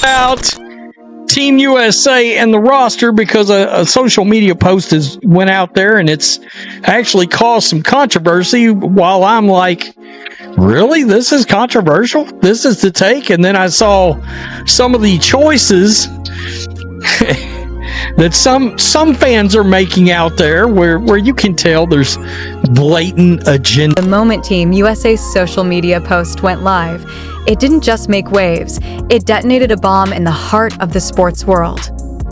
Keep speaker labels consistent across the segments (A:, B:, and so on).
A: Out Team USA and the roster because a social media post went out there and it's actually caused some controversy. While I'm like, really? This is controversial? This is the take? And then I saw some of the choices that some fans are making out there where you can tell there's blatant agenda.
B: The moment Team USA's social media post went live, it didn't just make waves, it detonated a bomb in the heart of the sports world.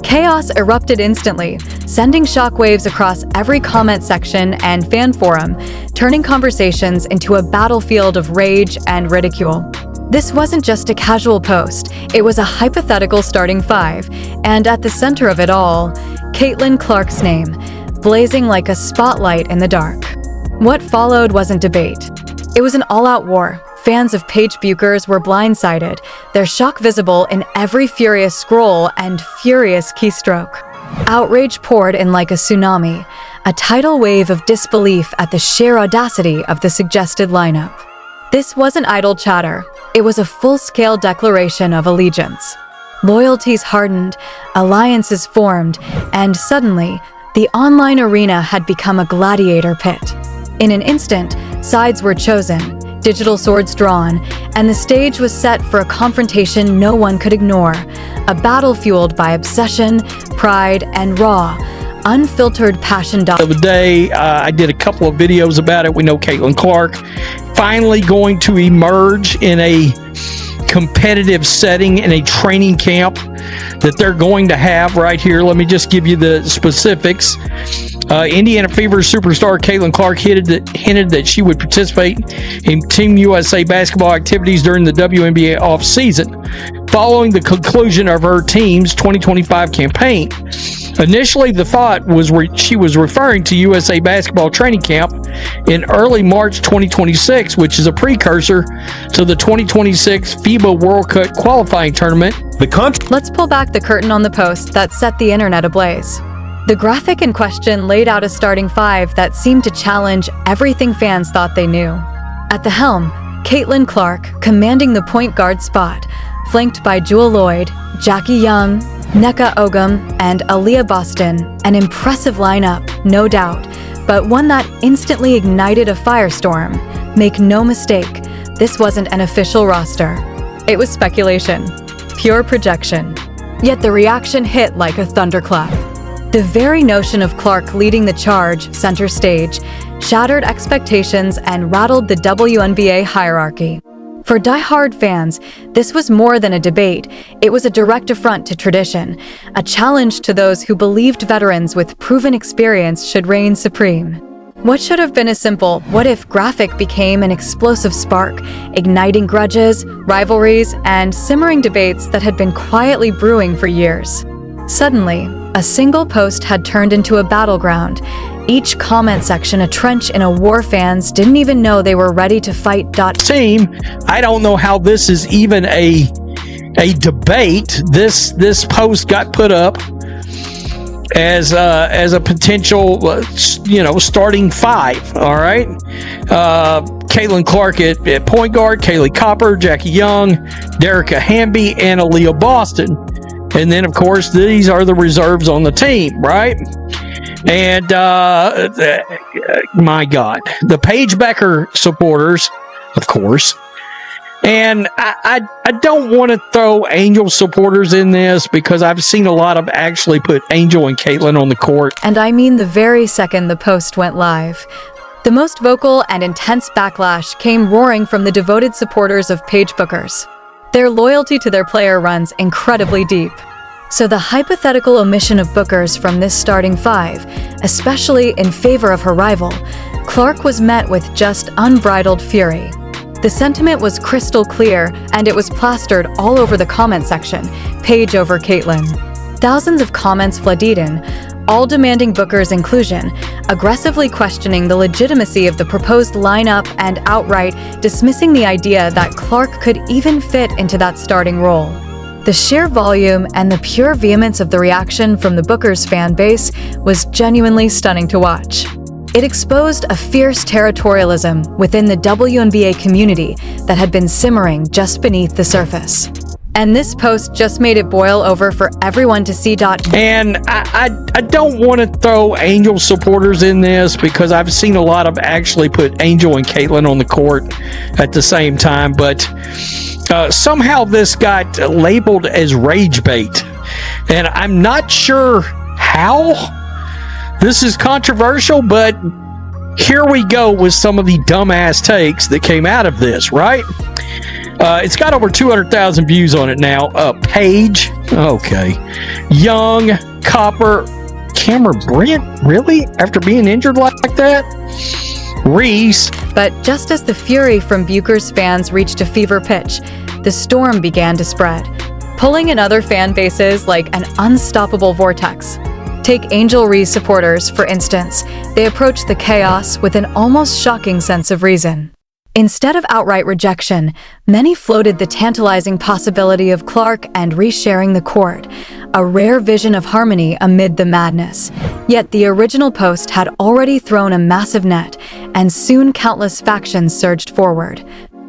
B: Chaos erupted instantly, sending shockwaves across every comment section and fan forum, turning conversations into a battlefield of rage and ridicule. This wasn't just a casual post, it was a hypothetical starting five, and at the center of it all, Caitlin Clark's name, blazing like a spotlight in the dark. What followed wasn't debate. It was an all-out war. Fans of Paige Bueckers were blindsided, their shock visible in every furious scroll and furious keystroke. Outrage poured in like a tsunami, a tidal wave of disbelief at the sheer audacity of the suggested lineup. This wasn't idle chatter, it was a full-scale declaration of allegiance. Loyalties hardened, alliances formed, and suddenly, the online arena had become a gladiator pit. In an instant, sides were chosen, digital swords drawn, and the stage was set for a confrontation no one could ignore, a battle fueled by obsession, pride, and raw, unfiltered passion.
A: The other day, I did a couple of videos about it. We know Caitlin Clark finally going to emerge in a competitive setting in a training camp that they're going to have right here. Let me just give you the specifics. Indiana Fever superstar Caitlin Clark hinted that she would participate in Team USA basketball activities during the WNBA offseason, following the conclusion of her team's 2025 campaign. Initially, the thought was she was referring to USA basketball training camp in early March 2026, which is a precursor to the 2026 FIBA World Cup qualifying tournament.
B: Let's pull back the curtain on the post that set the internet ablaze. The graphic in question laid out a starting five that seemed to challenge everything fans thought they knew. At the helm, Caitlin Clark, commanding the point guard spot, flanked by Jewel Lloyd, Jackie Young, Nneka Ogum, and Aaliyah Boston, an impressive lineup, no doubt, but one that instantly ignited a firestorm. Make no mistake, this wasn't an official roster. It was speculation, pure projection. Yet the reaction hit like a thunderclap. The very notion of Clark leading the charge, center stage, shattered expectations and rattled the WNBA hierarchy. For die-hard fans, this was more than a debate. It was a direct affront to tradition, a challenge to those who believed veterans with proven experience should reign supreme. What should have been a simple "what if" graphic became an explosive spark, igniting grudges, rivalries, and simmering debates that had been quietly brewing for years. Suddenly, a single post had turned into a battleground, each comment section a trench in a war fans didn't even know they were ready to fight.
A: Team, I don't know how this is even a debate. This post got put up as a potential starting five. All right, Caitlin Clark at point guard, Kaylee Copper, Jackie Young, Derica Hamby, and Aaliyah Boston. And then, of course, these are the reserves on the team, right? And, my God, the Paige Bueckers supporters, of course. And I don't want to throw Angel supporters in this because I've seen a lot of actually put Angel and Caitlin on the court.
B: And I mean the very second the post went live. The most vocal and intense backlash came roaring from the devoted supporters of Paige Bueckers. Their loyalty to their player runs incredibly deep. So the hypothetical omission of Bueckers from this starting five, especially in favor of her rival, Clark was met with just unbridled fury. The sentiment was crystal clear, and it was plastered all over the comment section, Paige over Caitlin. Thousands of comments flooded in, all demanding Bueckers' inclusion, aggressively questioning the legitimacy of the proposed lineup and outright dismissing the idea that Clark could even fit into that starting role. The sheer volume and the pure vehemence of the reaction from the Bueckers fan base was genuinely stunning to watch. It exposed a fierce territorialism within the WNBA community that had been simmering just beneath the surface. And this post just made it boil over for everyone to see.
A: And I don't want to throw Angel supporters in this, because I've seen a lot of actually put Angel and Caitlyn on the court at the same time, but somehow this got labeled as rage bait, and I'm not sure how this is controversial, but here we go with some of the dumbass takes that came out of this, right? It's got over 200,000 views on it now. Paige, okay. Young, Copper, Cameron Brent, really? After being injured like that? Reese.
B: But just as the fury from Bueckers fans reached a fever pitch, the storm began to spread, pulling in other fan bases like an unstoppable vortex. Take Angel Reese supporters, for instance. They approached the chaos with an almost shocking sense of reason. Instead of outright rejection, many floated the tantalizing possibility of Clark and Reese sharing the court, a rare vision of harmony amid the madness. Yet the original post had already thrown a massive net, and soon countless factions surged forward,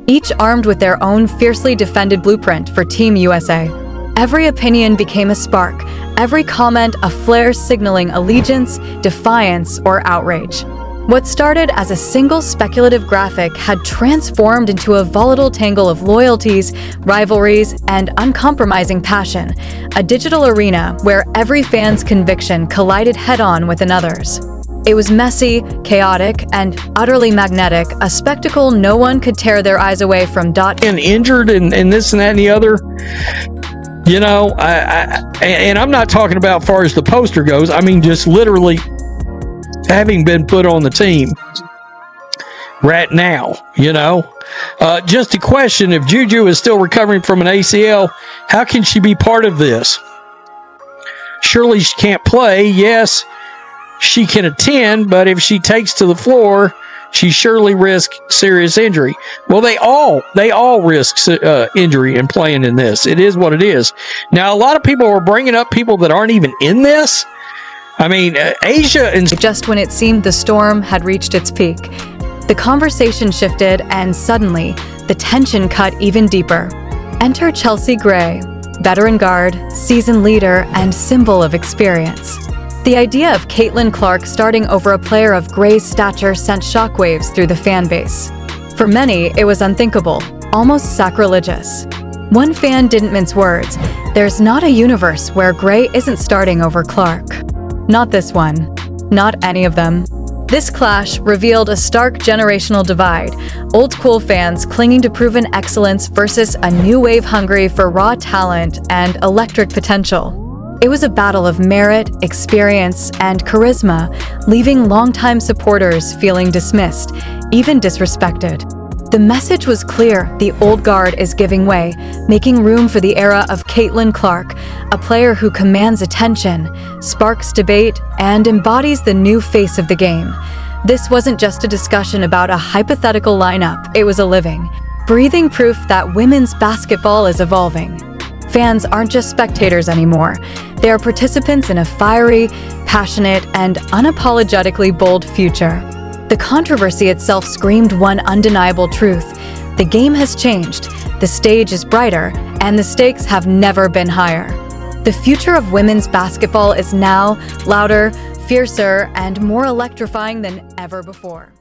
B: each armed with their own fiercely defended blueprint for Team USA. Every opinion became a spark, every comment a flare signaling allegiance, defiance, or outrage. What started as a single speculative graphic had transformed into a volatile tangle of loyalties, rivalries, and uncompromising passion, a digital arena where every fan's conviction collided head-on with another's. It was messy, chaotic, and utterly magnetic, a spectacle no one could tear their eyes away from.
A: And injured and this and that and the other. You know, and I'm not talking about far as the poster goes. I mean, just literally having been put on the team right now, you know. Just a question, if Juju is still recovering from an ACL, how can she be part of this? Surely she can't play. Yes, she can attend, but if she takes to the floor, she surely risks serious injury. Well, they all risk injury in playing in this. It is what it is. Now, a lot of people are bringing up people that aren't even in this. I mean, Asia and...
B: Just when it seemed the storm had reached its peak, the conversation shifted, and suddenly, the tension cut even deeper. Enter Chelsea Gray, veteran guard, seasoned leader, and symbol of experience. The idea of Caitlyn Clark starting over a player of Gray's stature sent shockwaves through the fan base. For many, it was unthinkable, almost sacrilegious. One fan didn't mince words. There's not a universe where Gray isn't starting over Clark. Not this one. Not any of them. This clash revealed a stark generational divide, old-school fans clinging to proven excellence versus a new wave hungry for raw talent and electric potential. It was a battle of merit, experience, and charisma, leaving longtime supporters feeling dismissed, even disrespected. The message was clear: the old guard is giving way, making room for the era of Caitlyn Clark, a player who commands attention, sparks debate, and embodies the new face of the game. This wasn't just a discussion about a hypothetical lineup, it was a living, breathing proof that women's basketball is evolving. Fans aren't just spectators anymore. They are participants in a fiery, passionate, and unapologetically bold future. The controversy itself screamed one undeniable truth: the game has changed, the stage is brighter, and the stakes have never been higher. The future of women's basketball is now louder, fiercer, and more electrifying than ever before.